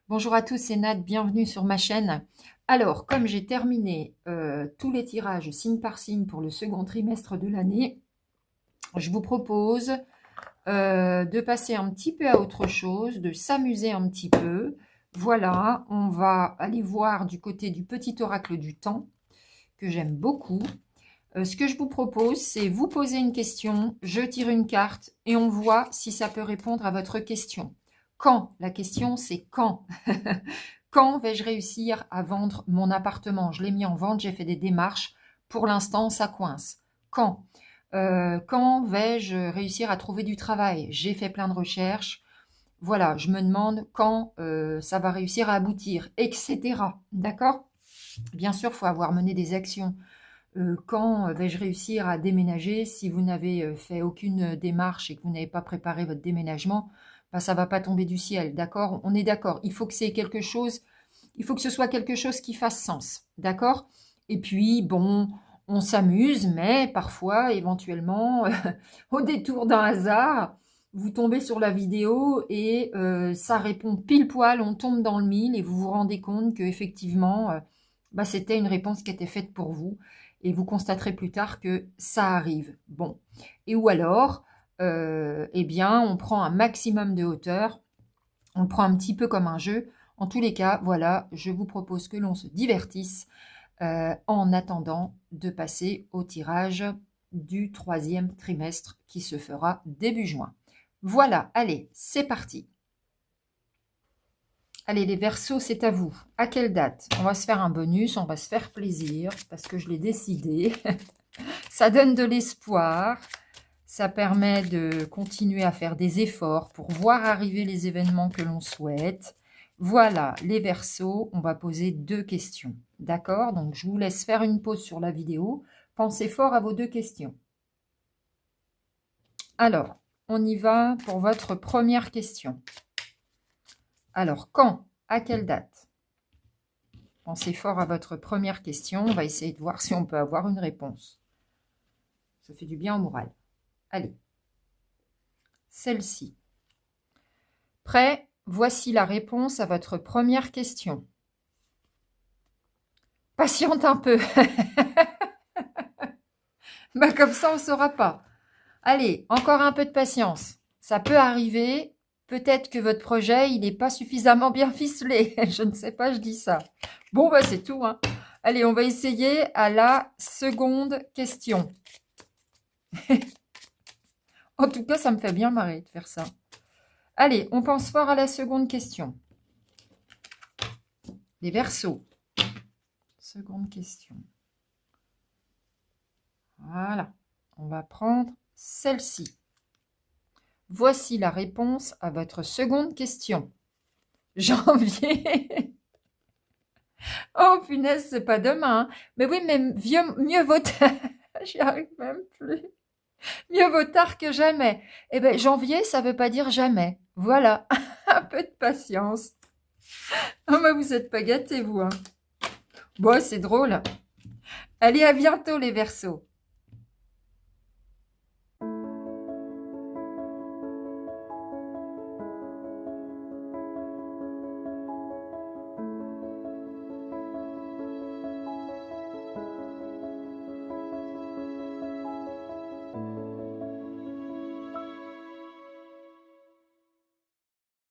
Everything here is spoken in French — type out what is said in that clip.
Bonjour à tous, c'est Nat, bienvenue sur ma chaîne. Alors, comme j'ai terminé tous les tirages signe par signe pour le second trimestre de l'année, je vous propose de passer un petit peu à autre chose, de s'amuser un petit peu. Voilà, on va aller voir du côté du petit oracle du temps, que j'aime beaucoup. Ce que je vous propose, c'est vous poser une question, je tire une carte et on voit si ça peut répondre à votre question. Quand? La question, c'est quand? Quand vais-je réussir à vendre mon appartement? Je l'ai mis en vente, j'ai fait des démarches. Pour l'instant, ça coince. Quand? Quand vais-je réussir à trouver du travail? J'ai fait plein de recherches. Voilà, je me demande quand ça va réussir à aboutir, etc. D'accord? Bien sûr, il faut avoir mené des actions. Quand vais-je réussir à déménager? Si vous n'avez fait aucune démarche et que vous n'avez pas préparé votre déménagement, bah, ça ne va pas tomber du ciel, d'accord? On est d'accord. Il faut que c'est quelque chose, il faut que ce soit quelque chose qui fasse sens, d'accord? Et puis, bon, on s'amuse, mais parfois, éventuellement, au détour d'un hasard, vous tombez sur la vidéo et ça répond pile poil, on tombe dans le mille et vous vous rendez compte qu'effectivement, bah, c'était une réponse qui était faite pour vous et vous constaterez plus tard que ça arrive. Bon, et ou alors, eh bien, on prend un maximum de hauteur, on le prend un petit peu comme un jeu. En tous les cas, voilà, je vous propose que l'on se divertisse en attendant de passer au tirage du troisième trimestre qui se fera début juin. Voilà, allez, c'est parti. Allez, les Verseaux, c'est à vous. À quelle date? On va se faire un bonus, on va se faire plaisir parce que je l'ai décidé. Ça donne de l'espoir. Ça permet de continuer à faire des efforts pour voir arriver les événements que l'on souhaite. Voilà, les Verseaux, on va poser 2 questions. D'accord? Donc, je vous laisse faire une pause sur la vidéo. Pensez fort à vos 2 questions. Alors, on y va pour votre première question. Alors, quand? À quelle date? Pensez fort à votre première question. On va essayer de voir si on peut avoir une réponse. Ça fait du bien au moral. Allez. Celle-ci. Prêt? Voici la réponse à votre première question. Patiente un peu. Bah, comme ça, on ne saura pas. Allez, encore un peu de patience. Ça peut arriver. Peut-être que votre projet, il n'est pas suffisamment bien ficelé. Je ne sais pas, je dis ça. Bon, bah, c'est tout, hein. Allez, on va essayer à la seconde question. En tout cas, ça me fait bien marrer de faire ça. Allez, on pense fort à la seconde question. Les Verseaux. Seconde question. Voilà. On va prendre celle-ci. Voici la réponse à votre seconde question. Janvier. Oh, punaise, c'est pas demain. Hein. Mais oui, mais mieux vaut... J'y arrive même plus. Mieux vaut tard que jamais. Eh bien, janvier, ça veut pas dire jamais. Voilà. Un peu de patience. Oh, mais vous êtes pas gâtés, vous. Hein. Bon, c'est drôle. Allez, à bientôt, les Verseaux.